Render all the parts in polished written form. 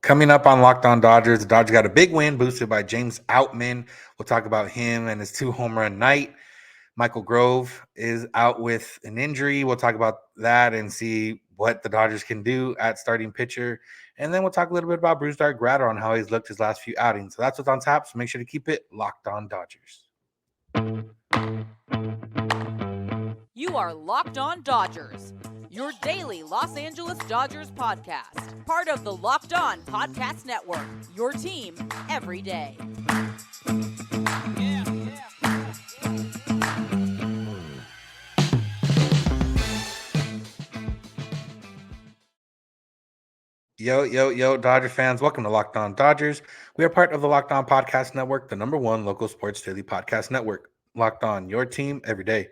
Coming up on Locked On Dodgers, the Dodgers got a big win boosted by James Outman. We'll talk about him and his 2 home run night. Michael Grove is out with an injury. We'll talk about that and see what the Dodgers can do at starting pitcher. And then we'll talk a little bit about Brusdar Graterol and how he's looked his last few outings. So that's what's on tap. So make sure to keep it Locked On Dodgers. You are Locked On Dodgers, your daily Los Angeles Dodgers podcast. Part of the Locked On Podcast Network, your team every day. Yo, Dodger fans. Welcome to Locked On Dodgers. We are part of the Locked On Podcast Network, the #1 local sports daily podcast network. Locked On, your team every day.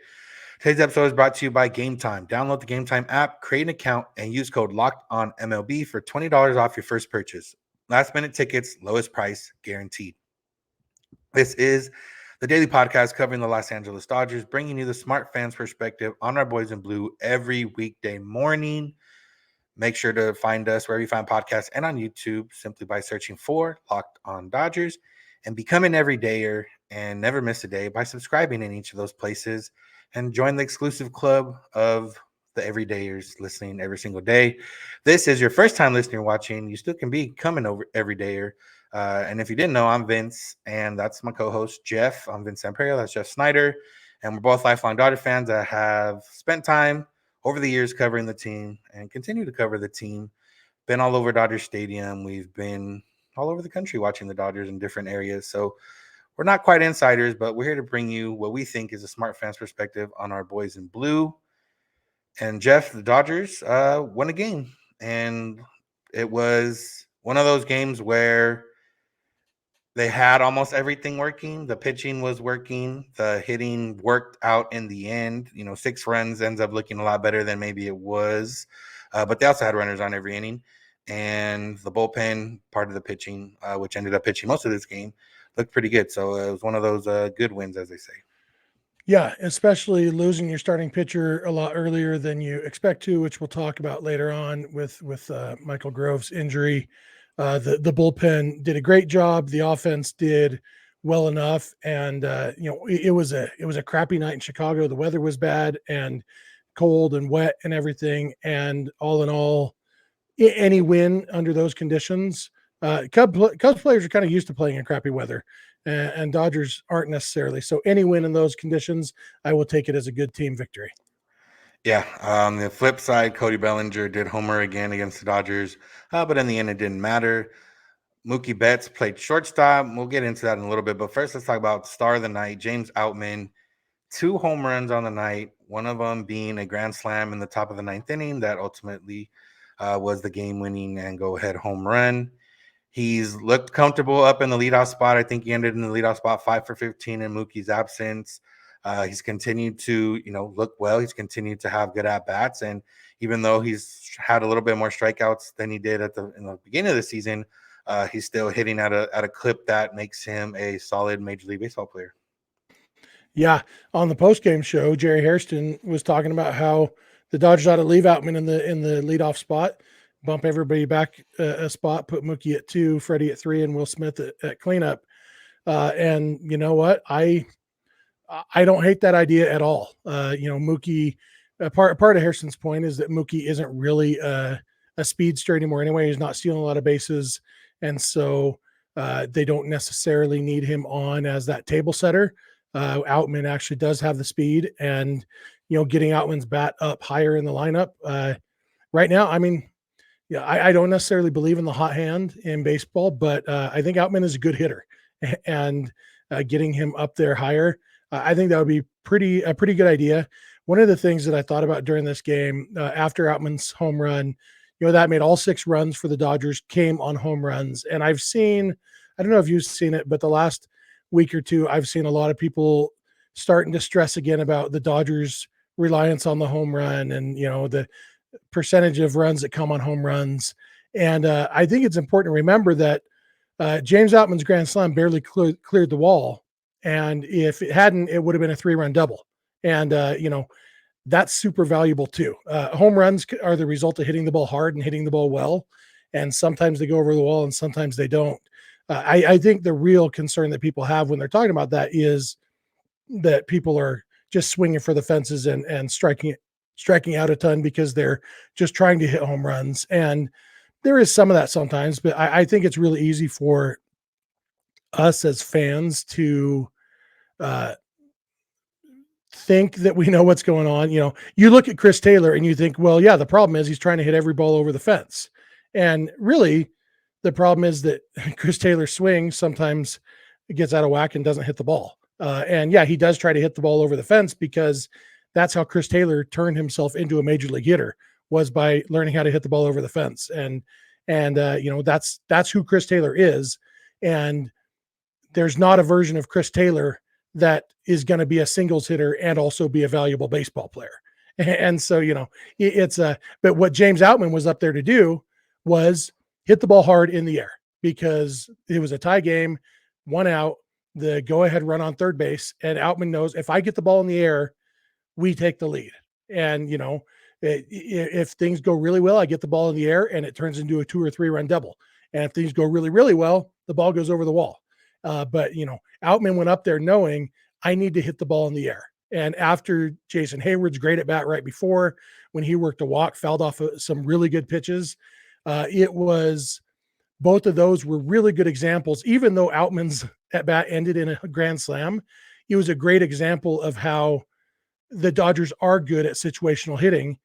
Today's episode is brought to you by Gametime. Download the Gametime app, create an account, and use code LOCKEDONMLB for $20 off your first purchase. Last-minute tickets, lowest price, guaranteed. This is the daily podcast covering the Los Angeles Dodgers, bringing you the smart fans' perspective on our boys in blue every weekday morning. Make sure to find us wherever you find podcasts and on YouTube simply by searching for Locked On Dodgers, and become an everydayer and never miss a day by subscribing in each of those places and join the exclusive club of the everydayers listening every single day. This is your first time listening or watching. You still can become an everydayer. And if you didn't know, I'm Vince, and that's my co-host, Jeff. I'm Vince Samperio. That's Jeff Snider. And we're both lifelong Dodger fans that have spent time over the years covering the team and continue to cover the team. Been all over Dodger Stadium. We've been all over the country watching the Dodgers in different areas. So we're not quite insiders, but we're here to bring you what we think is a smart fan's perspective on our boys in blue. And Jeff, the Dodgers won a game. And it was one of those games where they had almost everything working. The pitching was working. The hitting worked out in the end. 6 runs ends up looking a lot better than maybe it was. But they also had runners on every inning. And the bullpen, part of the pitching, which ended up pitching most of this game, looked pretty good. So it was one of those good wins, as they say. Yeah, especially losing your starting pitcher a lot earlier than you expect to, which we'll talk about later on with Michael Grove's injury. The bullpen did a great job. The offense did well enough, and it was a crappy night in Chicago. The weather was bad and cold and wet and everything. And all in all, any win under those conditions, Cubs players are kind of used to playing in crappy weather, and Dodgers aren't necessarily. So any win in those conditions, I will take it as a good team victory. Yeah, on the flip side, Cody Bellinger did homer again against the Dodgers, but in the end, it didn't matter. Mookie Betts played shortstop. We'll get into that in a little bit, but first, let's talk about star of the night, James Outman. 2 home runs on the night, one of them being a grand slam in the top of the 9th inning that ultimately was the game-winning and go-ahead home run. He's looked comfortable up in the leadoff spot. I think he ended in the leadoff spot 5 for 15 in Mookie's absence. He's continued to, look well. He's continued to have good at-bats. And even though he's had a little bit more strikeouts than he did in the beginning of the season, he's still hitting at a clip that makes him a solid Major League Baseball player. Yeah, on the post-game show, Jerry Hairston was talking about how the Dodgers ought to leave Outman in the leadoff spot, bump everybody back a spot, put Mookie at 2, Freddie at 3, and Will Smith at cleanup. And you know what? I don't hate that idea at all. Mookie, part of Hairston's point is that Mookie isn't really a speedster anymore anyway. He's not stealing a lot of bases. And so they don't necessarily need him on as that table setter. Outman actually does have the speed, and, getting Outman's bat up higher in the lineup right now. I mean, I don't necessarily believe in the hot hand in baseball, but I think Outman is a good hitter, and getting him up there higher, I think that would be a pretty good idea. One of the things that I thought about during this game, after Outman's home run, that made all 6 runs for the Dodgers came on home runs. And I don't know if you've seen it, but the last week or two, I've seen a lot of people starting to stress again about the Dodgers' reliance on the home run and, the percentage of runs that come on home runs. And I think it's important to remember that James Outman's grand slam barely cleared the wall. And if it hadn't, it would have been a 3-run double. And, that's super valuable too. Home runs are the result of hitting the ball hard and hitting the ball well. and sometimes they go over the wall and sometimes they don't. I think the real concern that people have when they're talking about that is that people are just swinging for the fences and striking out a ton because they're just trying to hit home runs. And there is some of that sometimes, but I think it's really easy for us as fans to uh, think that we know what's going on. You look at Chris Taylor and you think, well, yeah, the problem is he's trying to hit every ball over the fence. And really, the problem is that Chris Taylor's swing sometimes gets out of whack and doesn't hit the ball. And yeah, he does try to hit the ball over the fence because that's how Chris Taylor turned himself into a major league hitter, was by learning how to hit the ball over the fence. And that's who Chris Taylor is. And there's not a version of Chris Taylor that is going to be a singles hitter and also be a valuable baseball player. And so, but what James Outman was up there to do was hit the ball hard in the air, because it was a tie game, 1 out, the go ahead run on third base. And Outman knows, if I get the ball in the air, we take the lead. And, if things go really well, I get the ball in the air and it turns into a 2 or 3 run double. And if things go really, really well, the ball goes over the wall. But Outman went up there knowing, I need to hit the ball in the air. And after Jason Hayward's great at bat right before, when he worked a walk, fouled off some really good pitches, both of those were really good examples. Even though Outman's at bat ended in a grand slam, it was a great example of how the Dodgers are good at situational hitting.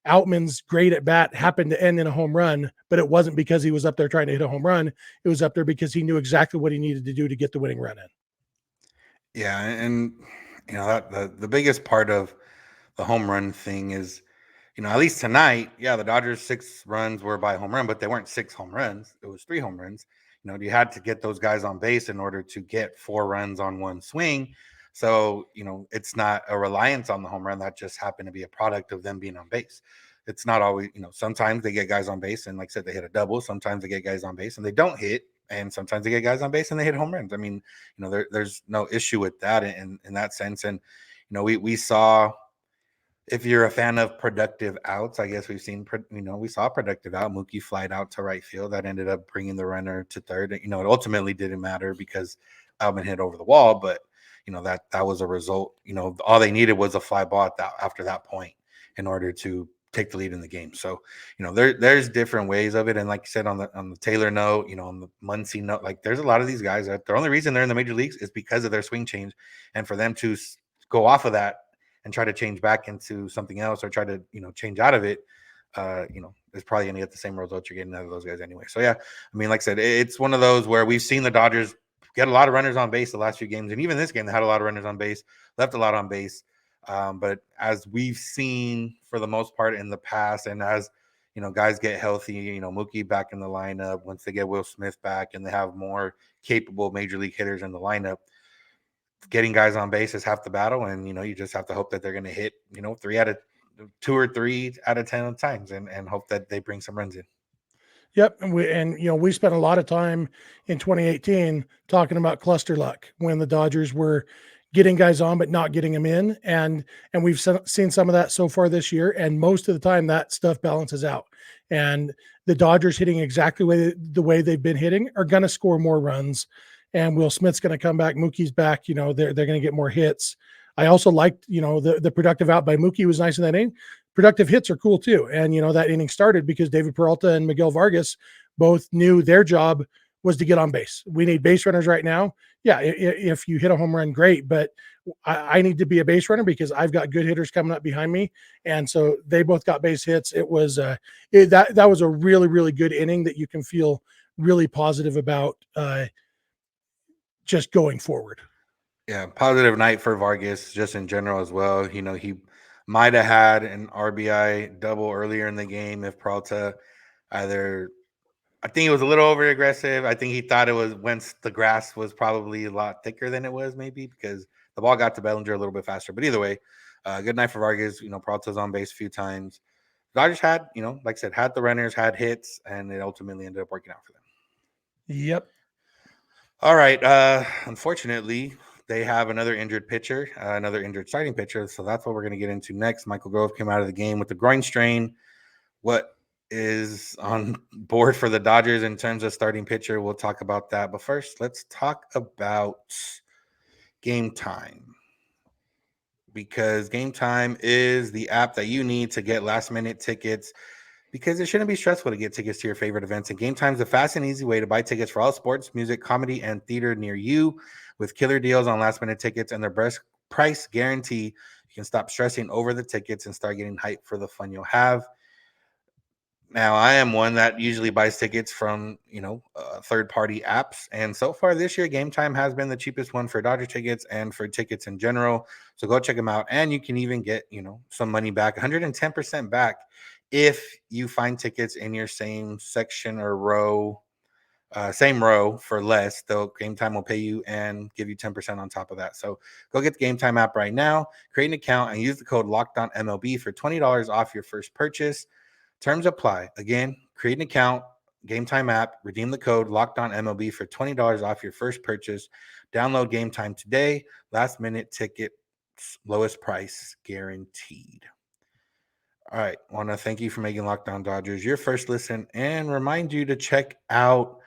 Outman's great at bat happened to end in a home run, but it wasn't because he was up there trying to hit a home run. It was up there because he knew exactly what he needed to do to get the winning run in. Yeah, and that the biggest part of the home run thing is, at least tonight, yeah, the Dodgers 6 runs were by home run, but they weren't 6 home runs. It was 3 home runs. You had to get those guys on base in order to get 4 runs on one swing. So, it's not a reliance on the home run. That just happened to be a product of them being on base. It's not always, sometimes they get guys on base and, like I said, they hit a double. Sometimes they get guys on base and they don't hit. And sometimes they get guys on base and they hit home runs. I mean, there's no issue with that in that sense. And, we saw, if you're a fan of productive outs, I guess we've seen, we saw productive out. Mookie flied out to right field. That ended up bringing the runner to third. It ultimately didn't matter because Outman hit over the wall, but that was a result. All they needed was a fly ball after that point in order to take the lead in the game. So, there's different ways of it. And like you said, on the Taylor note, on the Muncy note, like, there's a lot of these guys that the only reason they're in the major leagues is because of their swing change. And for them to go off of that and try to change back into something else, or try to, change out of it, is probably going to get the same results you're getting out of those guys anyway. So, yeah, I mean, like I said, it's one of those where we've seen the Dodgers get a lot of runners on base the last few games. And even this game, they had a lot of runners on base, left a lot on base. But as we've seen for the most part in the past, and as, guys get healthy, Mookie back in the lineup, once they get Will Smith back and they have more capable major league hitters in the lineup, getting guys on base is half the battle. And, you just have to hope that they're going to hit, 2 or 3 out of 10 times and hope that they bring some runs in. Yep. And we spent a lot of time in 2018 talking about cluster luck when the Dodgers were getting guys on, but not getting them in. And we've seen some of that so far this year. And most of the time that stuff balances out, and the Dodgers hitting exactly the way they've been hitting are going to score more runs. And Will Smith's going to come back. Mookie's back. They're going to get more hits. I also liked, the productive out by Mookie was nice in that inning. Productive hits are cool too. And, that inning started because David Peralta and Miguel Vargas both knew their job was to get on base. We need base runners right now. Yeah, if you hit a home run, great. But I need to be a base runner because I've got good hitters coming up behind me. And so they both got base hits. It was that was a really, really good inning that you can feel really positive about just going forward. Yeah, positive night for Vargas just in general as well. He might have had an RBI double earlier in the game if Peralta I think it was a little over aggressive. I think he thought it was once the grass was probably a lot thicker than it was, maybe because the ball got to Bellinger a little bit faster. But either way, good night for Vargas. Peralta's on base a few times. Dodgers had, like I said, had the runners, had hits, and it ultimately ended up working out for them. Yep. All right. Unfortunately, they have another injured pitcher, another injured starting pitcher. So that's what we're going to get into next. Michael Grove came out of the game with the groin strain. What is on board for the Dodgers in terms of starting pitcher. We'll talk about that. But first, let's talk about Gametime, because Gametime is the app that you need to get last minute tickets, because it shouldn't be stressful to get tickets to your favorite events. And Gametime is a fast and easy way to buy tickets for all sports, music, comedy, and theater near you, with killer deals on last minute tickets and their best price guarantee. You can stop stressing over the tickets and start getting hyped for the fun you'll have. Now, I am one that usually buys tickets from, third-party apps. And so far this year, Gametime has been the cheapest one for Dodger tickets and for tickets in general. So go check them out. And you can even get, some money back, 110% back, if you find tickets in your same section or row, same row for less. Though Gametime will pay you and give you 10% on top of that. So go get the Gametime app right now, create an account, and use the code LOCKEDONMLB for $20 off your first purchase. Terms apply. Again, create an account, Gametime app, redeem the code LOCKEDONMLB for $20 off your first purchase. Download Gametime today. Last minute tickets, lowest price guaranteed. All right. Want to thank you for making Locked On Dodgers your first listen, and remind you to check out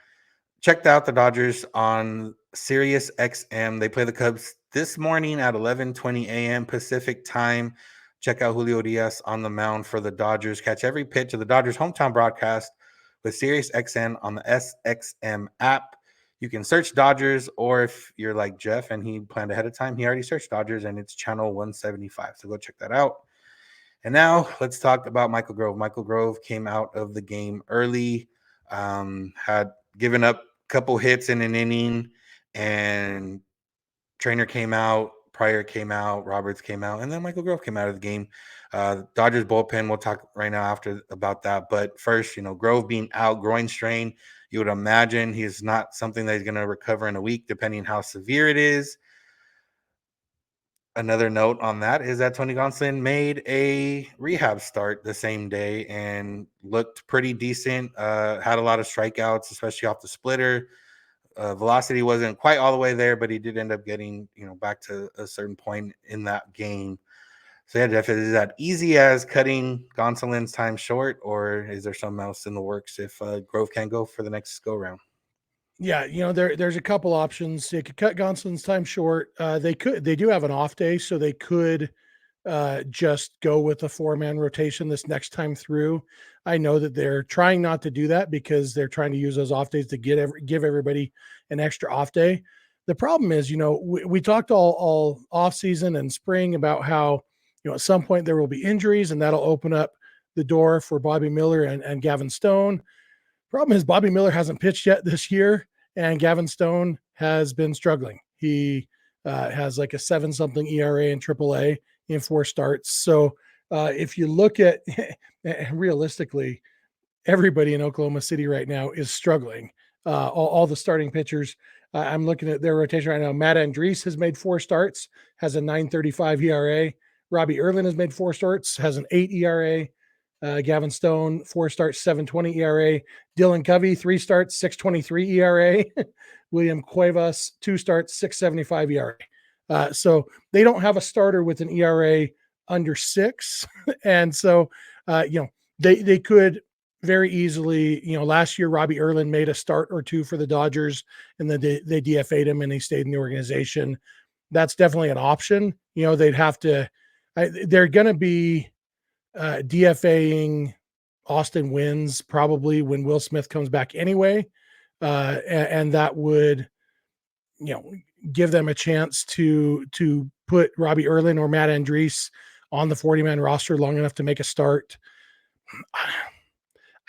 the Dodgers on Sirius XM. They play the Cubs this morning at 11:20 a.m. Pacific time. Check out Julio Diaz on the mound for the Dodgers. Catch every pitch of the Dodgers hometown broadcast with Sirius XM on the SXM app. You can search Dodgers, or if you're like Jeff and he planned ahead of time, he already searched Dodgers, and it's channel 175. So go check that out. And now let's talk about Michael Grove. Michael Grove came out of the game early, had given up a couple hits in an inning, and Trainer came out, Pryor came out, Roberts came out, and then Michael Grove came out of the game. Dodgers bullpen, we'll talk right now after about that. But first, Grove being out, groin strain, you would imagine he's not something that he's going to recover in a week, depending how severe it is. Another note on that is that Tony Gonsolin made a rehab start the same day and looked pretty decent. Had a lot of strikeouts, especially off the splitter. Velocity wasn't quite all the way there, but he did end up getting, back to a certain point in that game. So yeah, Jeff, is that easy as cutting Gonsolin's time short, or is there something else in the works if Grove can't go for the next go round? Yeah, there's a couple options. They could cut Gonsolin's time short. They do have an off day, so they could just go with a 4-man rotation this next time through. I know that they're trying not to do that because they're trying to use those off days to give everybody an extra off day. The problem is, we talked all off season and spring about how, at some point there will be injuries, and that'll open up the door for Bobby Miller and Gavin Stone. Problem is, Bobby Miller hasn't pitched yet this year, and Gavin Stone has been struggling. He has like a 7-something ERA in AAA in 4 starts. So if you look at realistically, everybody in Oklahoma City right now is struggling. All the starting pitchers. I'm looking at their rotation right now. Matt Andriese has made 4 starts, has a 9.35 ERA. Robbie Erlin has made 4 starts, has an 8 ERA. Gavin Stone, 4 starts, 7.20 ERA. Dylan Covey, 3 starts, 6.23 ERA. William Cuevas, 2 starts, 6.75 ERA. So they don't have a starter with an ERA under 6. And so, they could very easily, last year, Robbie Erlin made a start or 2 for the Dodgers, and then they DFA'd him and he stayed in the organization. That's definitely an option. They'd have to, they're going to be DFAing Austin Wins probably when Will Smith comes back anyway. And that would, give them a chance to put Robbie Erlin or Matt Andriese on the 40-man roster long enough to make a start.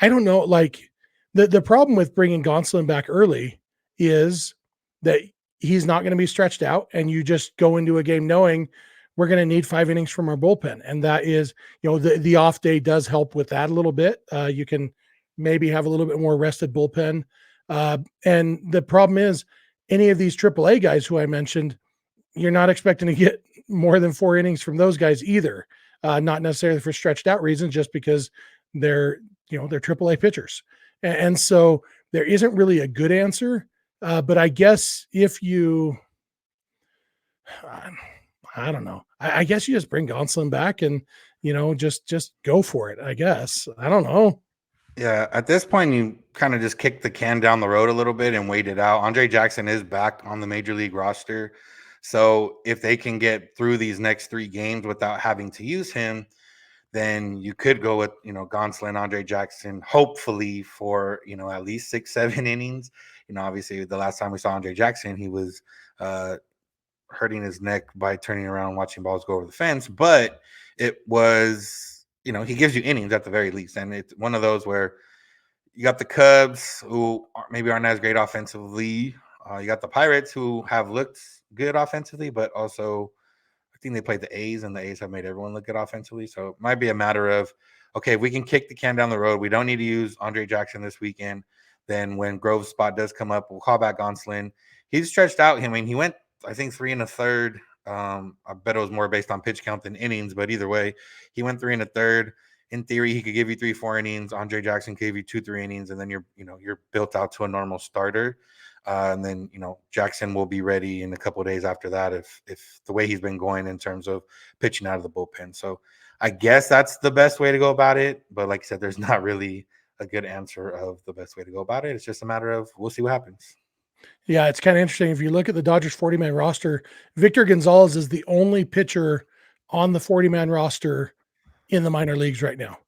I don't know. Like the problem with bringing Gonsolin back early is that he's not going to be stretched out, and you just go into a game knowing we're going to need 5 innings from our bullpen. And that is, the off day does help with that a little bit. You can maybe have a little bit more rested bullpen. And the problem is any of these AAA guys who I mentioned, you're not expecting to get more than 4 innings from those guys either. Not necessarily for stretched out reasons, just because they're AAA pitchers. And so there isn't really a good answer. But I guess if you, I don't know. I guess you just bring Gonsolin back and, just go for it, I guess. I don't know. Yeah, at this point, you kind of just kick the can down the road a little bit and wait it out. Andre Jackson is back on the major league roster. So if they can get through these next 3 games without having to use him, then you could go with, Gonsolin, Andre Jackson, hopefully for, at least 6, 7 innings. Obviously the last time we saw Andre Jackson, he was uh, hurting his neck by turning around, watching balls go over the fence. But it was, he gives you innings at the very least. And it's one of those where you got the Cubs, who maybe aren't as great offensively. You got the Pirates, who have looked good offensively, but also I think they played the A's, and the A's have made everyone look good offensively. So it might be a matter of, okay, if we can kick the can down the road, we don't need to use Andre Jackson this weekend. Then when Grove's spot does come up, we'll call back Gonsolin. He's stretched out. I mean, he went, I think, 3 1/3. I bet it was more based on pitch count than innings, but either way, he went 3 1/3. In theory, he could give you 3, 4 innings. Andre Jackson gave you 2, 3 innings, and then you're built out to a normal starter. And then Jackson will be ready in a couple of days after that if the way he's been going in terms of pitching out of the bullpen. So I guess that's the best way to go about it. But like I said, there's not really a good answer of the best way to go about it. It's just a matter of we'll see what happens. Yeah, it's kind of interesting. If you look at the Dodgers 40-man roster, Victor Gonzalez is the only pitcher on the 40-man roster in the minor leagues right now.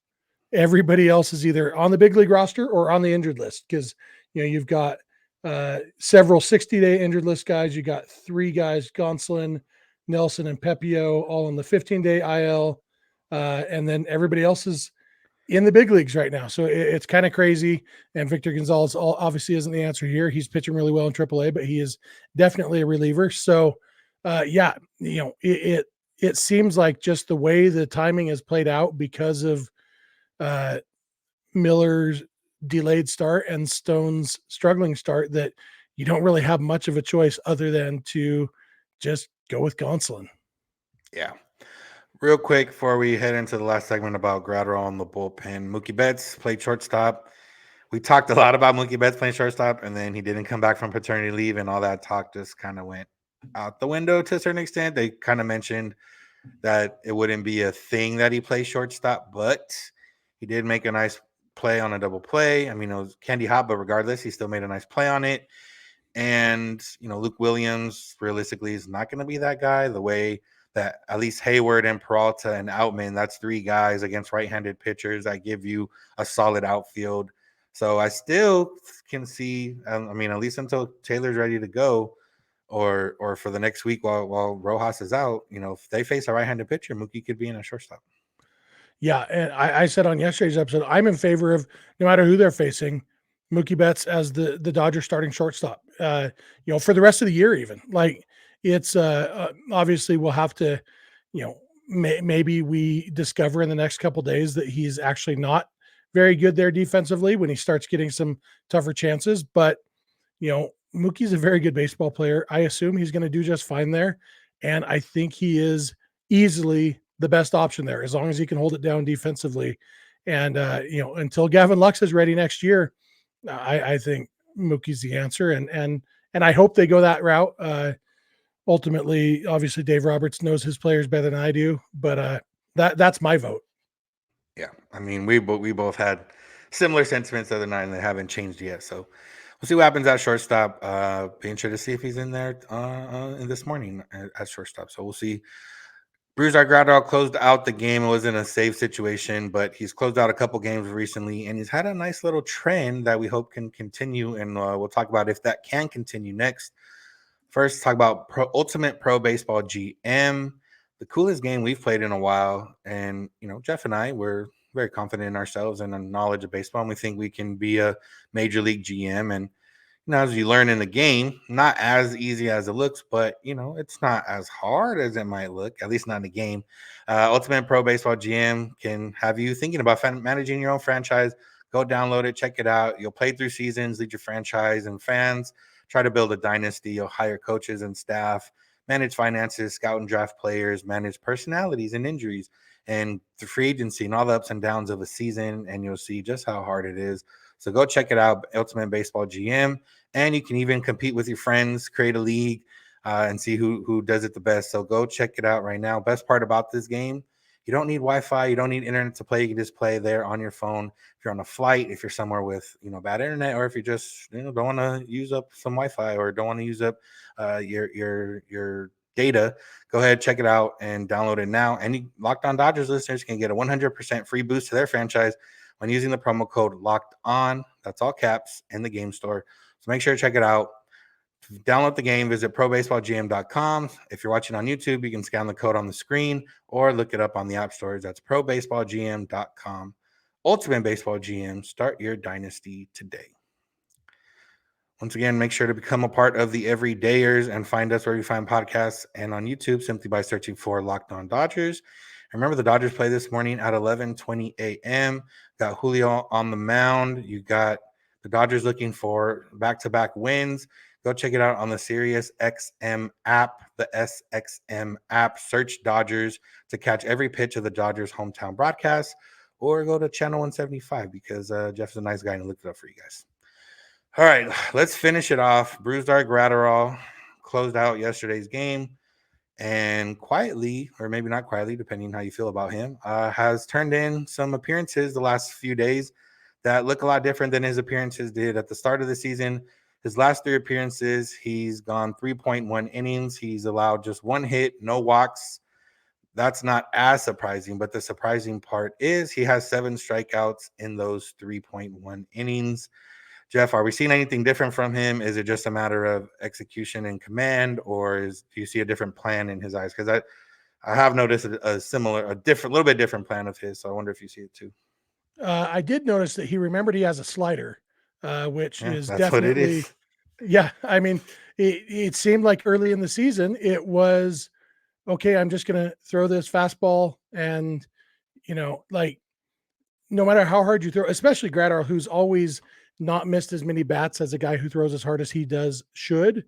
Everybody else is either on the big league roster or on the injured list because you've got several 60-day injured list guys. You got 3 guys, Gonsolin, Nelson, and Pepio, all on the 15-day IL, and then everybody else is in the big leagues right now. So it's kind of crazy. And Victor Gonzalez obviously isn't the answer here. He's pitching really well in AAA, but he is definitely a reliever. So yeah, it seems like just the way the timing has played out because of uh, Miller's delayed start and Stone's struggling start that you don't really have much of a choice other than to just go with Gonsolin. Yeah. Real quick before we head into the last segment about Graterol and the bullpen, Mookie Betts played shortstop. We talked a lot about Mookie Betts playing shortstop, and then he didn't come back from paternity leave, and all that talk just kind of went out the window to a certain extent. They kind of mentioned that it wouldn't be a thing that he plays shortstop, but he did make a nice play on a double play. I mean, it was candy hot, but regardless, he still made a nice play on it. And, Luke Williams realistically is not going to be that guy the way that at least Hayward and Peralta and Outman, that's 3 guys against right-handed pitchers that give you a solid outfield. So I still can see, I mean, at least until Taylor's ready to go, or for the next week while Rojas is out, if they face a right-handed pitcher, Mookie could be in a shortstop. Yeah, and I said on yesterday's episode, I'm in favor of no matter who they're facing, Mookie Betts as the Dodgers starting shortstop. For the rest of the year, even like it's obviously we'll have to, maybe we discover in the next couple days that he's actually not very good there defensively when he starts getting some tougher chances. But Mookie's a very good baseball player. I assume he's going to do just fine there, and I think he is easily the best option there as long as he can hold it down defensively. And until Gavin Lux is ready next year, I think Mookie's the answer. And I hope they go that route. Ultimately, obviously, Dave Roberts knows his players better than I do, but that's my vote. Yeah, I mean, we both had similar sentiments the other night, and they haven't changed yet. So we'll see what happens at shortstop. Be interested to see if he's in there in this morning at shortstop. So we'll see. Brusdar Graterol closed out the game. It was in a safe situation, but he's closed out a couple games recently, and he's had a nice little trend that we hope can continue. And we'll talk about if that can continue next. First, talk about Ultimate Pro Baseball GM, the coolest game we've played in a while. And, Jeff and I, we're very confident in ourselves and our knowledge of baseball. And we think we can be a major league GM. And, as you learn in the game, not as easy as it looks, but, it's not as hard as it might look, at least not in the game. Ultimate Pro Baseball GM can have you thinking about managing your own franchise. Go download it, check it out. You'll play through seasons, lead your franchise and fans. Try to build a dynasty. You'll hire coaches and staff, manage finances, scout and draft players, manage personalities and injuries, and the free agency and all the ups and downs of a season. And you'll see just how hard it is. So go check it out, Ultimate Baseball GM. And you can even compete with your friends, create a league, and see who does it the best. So go check it out right now. Best part about this game You don't need Wi-Fi. You don't need internet to play. You can just play there on your phone. If you're on a flight, if you're somewhere with bad internet, or if you just don't want to use up some Wi-Fi or don't want to use up your data, go ahead, check it out, and download it now. And Locked On Dodgers listeners can get a 100% free boost to their franchise when using the promo code Locked On. That's all caps in the game store. So make sure to check it out. Download the game, visit probaseballgm.com. If you're watching on YouTube, you can scan the code on the screen or look it up on the app stores. That's probaseballgm.com. Ultimate Baseball GM. Start your dynasty today. Once again, make sure to become a part of the Everydayers and find us where you find podcasts and on YouTube simply by searching for Locked On Dodgers. Remember, the Dodgers play this morning at 11:20 a.m. Got Julio on the mound. You got the Dodgers looking for back-to-back wins. Go check it out on the Sirius XM app, the SXM app. Search Dodgers to catch every pitch of the Dodgers hometown broadcast, or go to channel 175 because Jeff's a nice guy and looked it up for you guys. All right, let's finish it off. Brusdar Graterol closed out yesterday's game and quietly, or maybe not quietly, depending on how you feel about him, has turned in some appearances the last few days that look a lot different than his appearances did at the start of the season. His last 3 appearances, he's gone 3.1 innings. He's allowed just 1 hit, no walks. That's not as surprising, but the surprising part is he has 7 strikeouts in those 3.1 innings. Jeff, are we seeing anything different from him? Is it just a matter of execution and command, or do you see a different plan in his eyes? Because I have noticed a little bit different plan of his, so I wonder if you see it too. I did notice that he remembered he has a slider, which is that's definitely what it is. Yeah, I mean, it seemed like early in the season it was okay. I'm just going to throw this fastball, and like no matter how hard you throw, especially Graterol, who's always not missed as many bats as a guy who throws as hard as he does should.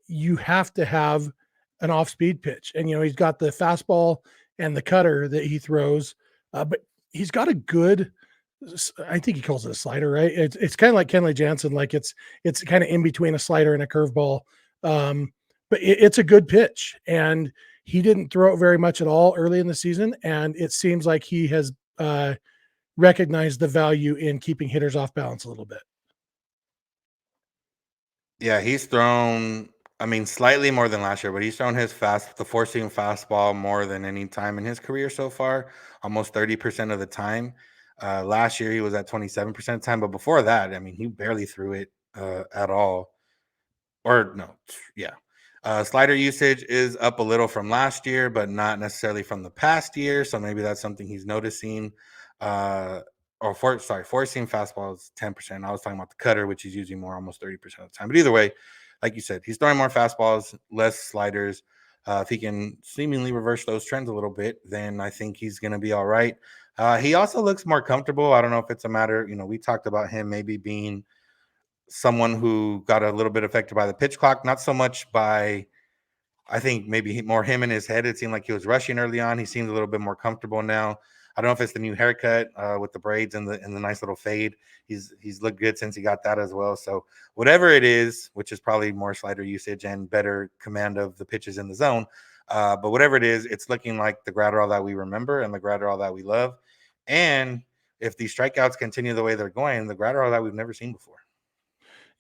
You have to have an off-speed pitch, and he's got the fastball and the cutter that he throws, but he's got a good. I think he calls it a slider, right? It's kind of like Kenley Jansen, like it's kind of in between a slider and a curveball. But it's a good pitch, and he didn't throw it very much at all early in the season, and it seems like he has recognized the value in keeping hitters off balance a little bit. Yeah, he's thrown, slightly more than last year, but he's thrown the four-seam fastball more than any time in his career so far, almost 30% of the time. Last year, he was at 27% of the time, but before that, he barely threw it at all. Or no, yeah. Slider usage is up a little from last year, but not necessarily from the past year, so maybe that's something he's noticing. Four-seam fastball is 10%. I was talking about the cutter, which he's using more, almost 30% of the time. But either way, like you said, he's throwing more fastballs, less sliders. If he can seemingly reverse those trends a little bit, then I think he's going to be all right. He also looks more comfortable. I don't know if it's a matter, we talked about him maybe being someone who got a little bit affected by the pitch clock, not so much by, I think maybe more him in his head. It seemed like he was rushing early on. He seems a little bit more comfortable now. I don't know if it's the new haircut with the braids and the nice little fade. He's looked good since he got that as well. So whatever it is, which is probably more slider usage and better command of the pitches in the zone, but whatever it is, it's looking like the Graterol that we remember and the Graterol that we love. And if these strikeouts continue the way they're going, the Graterol that we've never seen before.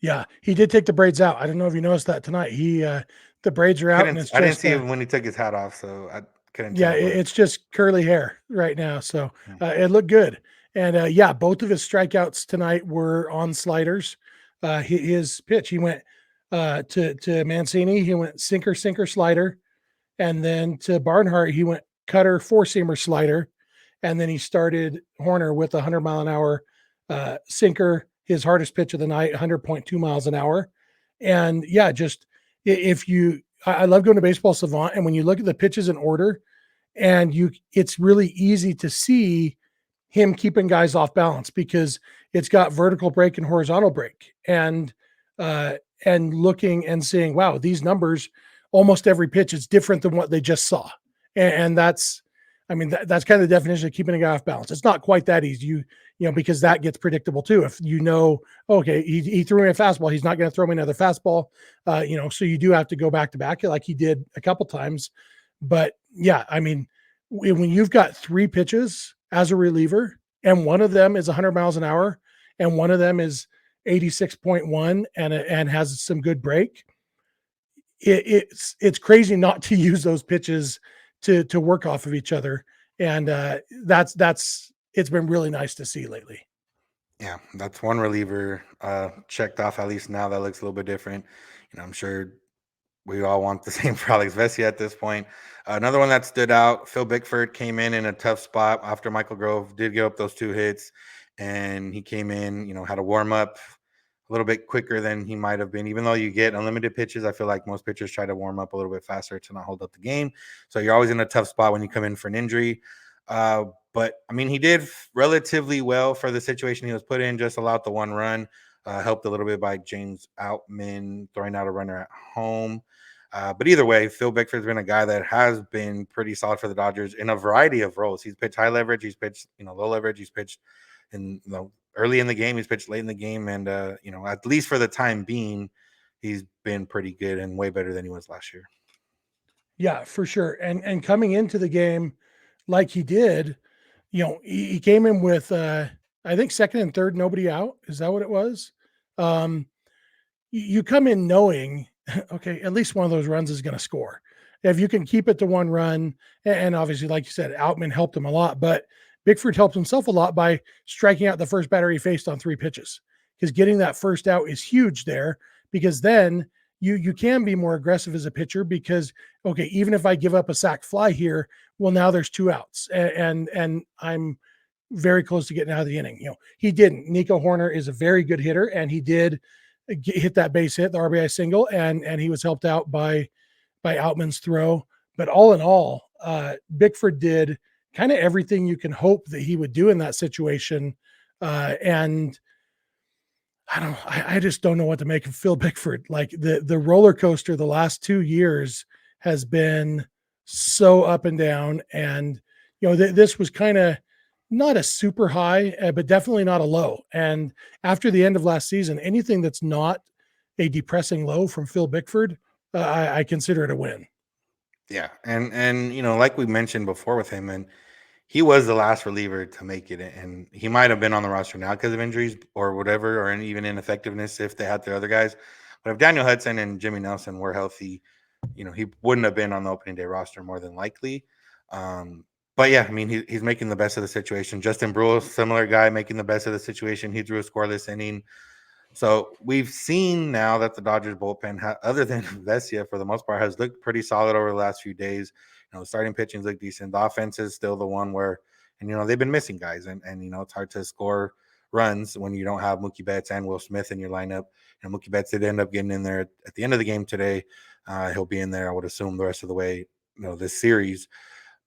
Yeah, he did take the braids out. I don't know if you noticed that tonight. The braids are out, and I didn't see him when he took his hat off, so I couldn't. Yeah, it's just curly hair right now, so it looked good. And both of his strikeouts tonight were on sliders. His pitch, he went to Mancini, he went sinker, slider, and then to Barnhart, he went cutter, four-seamer, slider, and then he started Horner with 100-mile-an-hour sinker. His hardest pitch of the night, 100.2 miles an hour. And just I love going to Baseball Savant, and when you look at the pitches in order, and it's really easy to see him keeping guys off balance because it's got vertical break and horizontal break, and looking and seeing, wow, these numbers, almost every pitch is different than what they just saw. And that's kind of the definition of keeping a guy off balance. It's not quite that easy. Because that gets predictable too. If okay, he threw me a fastball, he's not going to throw me another fastball. So you do have to go back to back like he did a couple times. But when you've got 3 pitches as a reliever, and one of them is 100 miles an hour, and one of them is 86.1 and has some good break, it's crazy not to use those pitches to work off of each other, and that's it's been really nice to see lately. Yeah, that's one reliever checked off, at least now that looks a little bit different. I'm sure we all want the same for Alex Vesia at this point. Another one that stood out, Phil Bickford came in a tough spot after Michael Grove did give up those 2 hits, and he came in, had a warm up a little bit quicker than he might have been. Even though you get unlimited pitches, I feel like most pitchers try to warm up a little bit faster to not hold up the game. So you're always in a tough spot when you come in for an injury. But I mean, he did relatively well for the situation he was put in, just allowed the 1 run, helped a little bit by James Outman throwing out a runner at home. But either way, Phil Bickford's been a guy that has been pretty solid for the Dodgers in a variety of roles. He's pitched high leverage, he's pitched low leverage, he's pitched in early in the game, he's pitched late in the game, and at least for the time being, he's been pretty good and way better than he was last year. Yeah, for sure. And coming into the game like he did, he came in with I think second and third, nobody out. Is that what it was? You come in knowing, okay, at least one of those runs is going to score. If you can keep it to 1 run, and obviously, like you said, Outman helped him a lot, but Bickford helped himself a lot by striking out the first batter he faced on 3 pitches, because getting that first out is huge there, because then you can be more aggressive as a pitcher, because, okay, even if I give up a sac fly here, well, now there's 2 outs and I'm very close to getting out of the inning. He didn't. Nico Horner is a very good hitter, and he did hit that base hit, the RBI single, and he was helped out by Outman's throw. But all in all, Bickford did kind of everything you can hope that he would do in that situation. And I just don't know what to make of Phil Bickford. Like the roller coaster the last 2 years has been so up and down. And, this was kind of not a super high, but definitely not a low. And after the end of last season, anything that's not a depressing low from Phil Bickford, I consider it a win. Yeah, and like we mentioned before with him, and he was the last reliever to make it, and he might have been on the roster now because of injuries or whatever, or even ineffectiveness if they had their other guys. But if Daniel Hudson and Jimmy Nelson were healthy, he wouldn't have been on the opening day roster more than likely. But yeah, I mean, he's making the best of the situation. Justin Brule, similar guy, making the best of the situation. He drew a scoreless inning. So we've seen now that the Dodgers bullpen, other than Vesia, for the most part, has looked pretty solid over the last few days. The starting pitchings look decent. The offense is still the one where, and they've been missing guys, and it's hard to score runs when you don't have Mookie Betts and Will Smith in your lineup. Mookie Betts did end up getting in there at the end of the game today. He'll be in there, I would assume, the rest of the way, this series.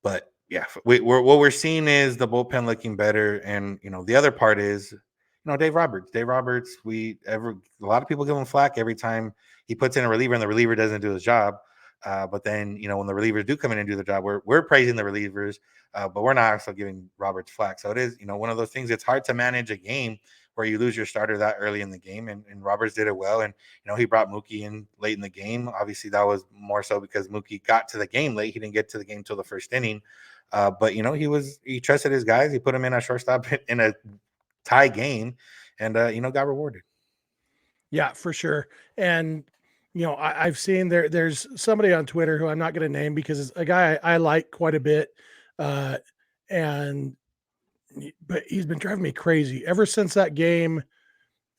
But yeah, what we're seeing is the bullpen looking better, and the other part is, Dave Roberts. Dave Roberts, a lot of people give him flack every time he puts in a reliever and the reliever doesn't do his job. But then, when the relievers do come in and do the job, we're praising the relievers, but we're not also giving Roberts flack. So it is, one of those things. It's hard to manage a game where you lose your starter that early in the game, and Roberts did it well. And he brought Mookie in late in the game. Obviously, that was more so because Mookie got to the game late. He didn't get to the game till the first inning. But he trusted his guys. He put him in at shortstop in a tie game, and got rewarded. Yeah, for sure. And I've seen there's somebody on Twitter who I'm not going to name because it's a guy I like quite a bit, and but he's been driving me crazy ever since that game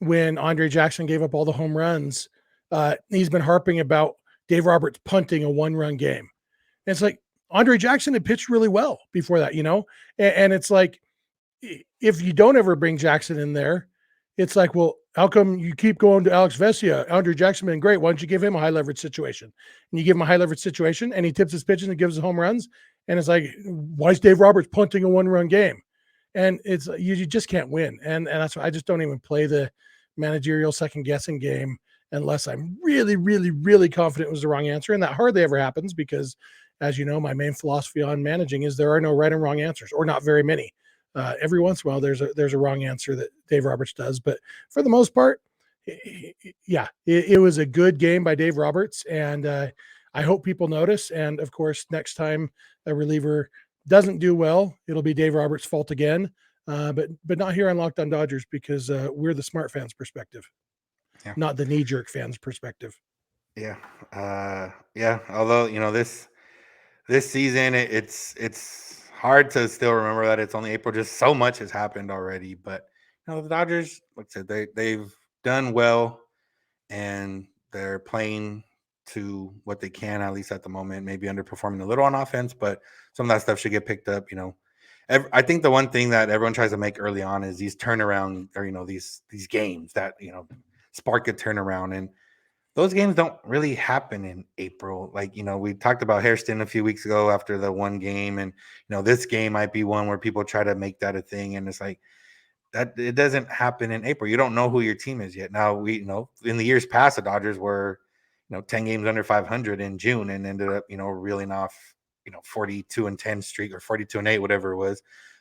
when Andre Jackson gave up all the home runs. He's been harping about Dave Roberts punting a 1-run game. And it's like Andre Jackson had pitched really well before that, and it's like, if you don't ever bring Jackson in there, it's like, well, how come you keep going to Alex Vesia? Andre Jackson been great. Why don't you give him a high leverage situation? And you give him a high leverage situation and he tips his pitches and gives his home runs. And it's like, why is Dave Roberts punting a 1-run game? And it's, you just can't win. And that's why I just don't even play the managerial second guessing game unless I'm really, really, really confident it was the wrong answer. And that hardly ever happens because, as you know, my main philosophy on managing is there are no right and wrong answers, or not very many. Every once in a while, there's a wrong answer that Dave Roberts does, but for the most part, it was a good game by Dave Roberts, and I hope people notice. And of course, next time a reliever doesn't do well, it'll be Dave Roberts' fault again. But not here on Locked On Dodgers because we're the smart fans' perspective, not the knee-jerk fans' perspective. Yeah. Yeah. Although, this season, it's hard to still remember that it's only April. Just so much has happened already. But, the Dodgers, like I said, they've done well, and they're playing to what they can, at least at the moment. Maybe underperforming a little on offense, but some of that stuff should get picked up. I think the one thing that everyone tries to make early on is these turnaround, or these games that spark a turnaround, and those games don't really happen in April. Like, we talked about Hairston a few weeks ago after the one game, and this game might be one where people try to make that a thing, and it's like that it doesn't happen in April. You don't know who your team is yet. Now, we in the years past, the Dodgers were 10 games under 500 in June and ended up reeling off 42-10 streak or 42-8, whatever it was.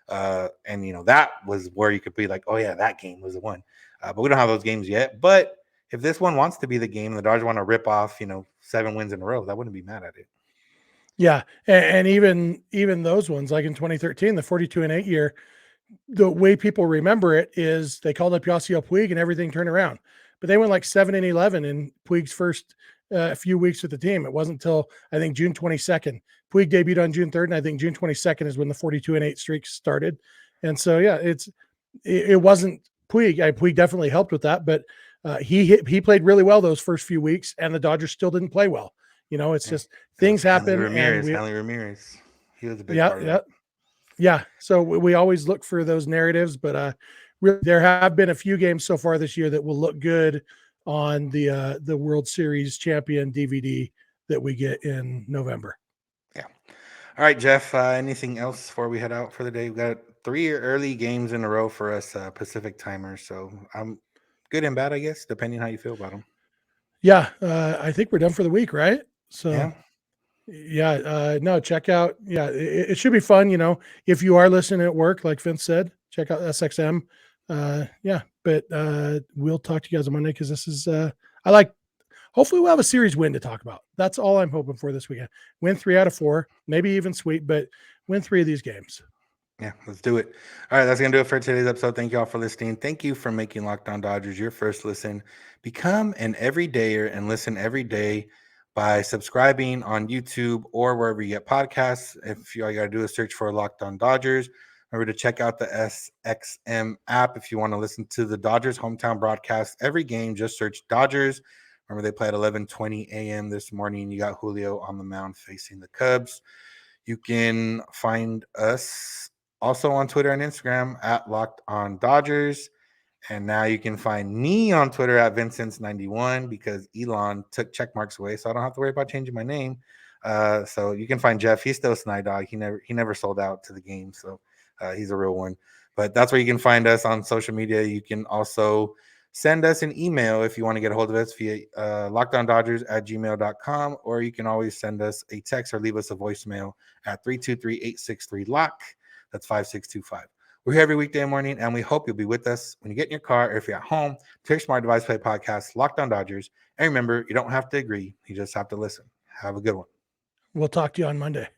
And that was where you could be like, oh yeah, that game was the one. But we don't have those games yet. But if this one wants to be the game, the Dodgers want to rip off 7 wins in a row, I wouldn't be mad at it. Yeah, and even those ones, like in 2013, the 42-8 year, the way people remember it is they called up Yasiel Puig and everything turned around. But they went like 7-11 in Puig's first few weeks with the team. It wasn't until I think June 22nd. Puig debuted on June 3rd, and I think June 22nd is when the 42-8 streak started. And so yeah, it wasn't Puig. Puig definitely helped with that, but he played really well those first few weeks, and the Dodgers still didn't play well. It's just things happen. Hanley Ramirez, he was a big part of that. Yeah. So we always look for those narratives, but really, there have been a few games so far this year that will look good on the World Series champion DVD that we get in November. Yeah. All right, Jeff, anything else before we head out for the day? We've got 3 early games in a row for us Pacific timers. So I'm good and bad, I guess, depending how you feel about them. Yeah. I think we're done for the week, right? So no, check out. Yeah, it should be fun. If you are listening at work, like Vince said, check out SXM. But we'll talk to you guys on Monday because this is, hopefully we'll have a series win to talk about. That's all I'm hoping for this weekend. Win 3 out of 4, maybe even sweep, but win 3 of these games. Yeah, let's do it. All right, that's going to do it for today's episode. Thank you all for listening. Thank you for making Locked On Dodgers your first listen. Become an everydayer and listen every day by subscribing on YouTube or wherever you get podcasts. If all you got to do is search for Locked On Dodgers. Remember to check out the SXM app if you want to listen to the Dodgers hometown broadcast every game. Just search Dodgers. Remember, they play at 11:20 a.m. this morning. You got Julio on the mound facing the Cubs. You can find us also on Twitter and Instagram at Locked On Dodgers. And now you can find me on Twitter at Vincents91 because Elon took check marks away, so I don't have to worry about changing my name. So you can find Jeff. He's still Snider. He never sold out to the game, so he's a real one. But that's where you can find us on social media. You can also send us an email if you want to get a hold of us via lockedondodgers@gmail.com, or you can always send us a text or leave us a voicemail at 323-863-LOCK. That's 5625. We're here every weekday morning, and we hope you'll be with us when you get in your car or if you're at home to your smart device play podcast, Locked On Dodgers. And remember, you don't have to agree. You just have to listen. Have a good one. We'll talk to you on Monday.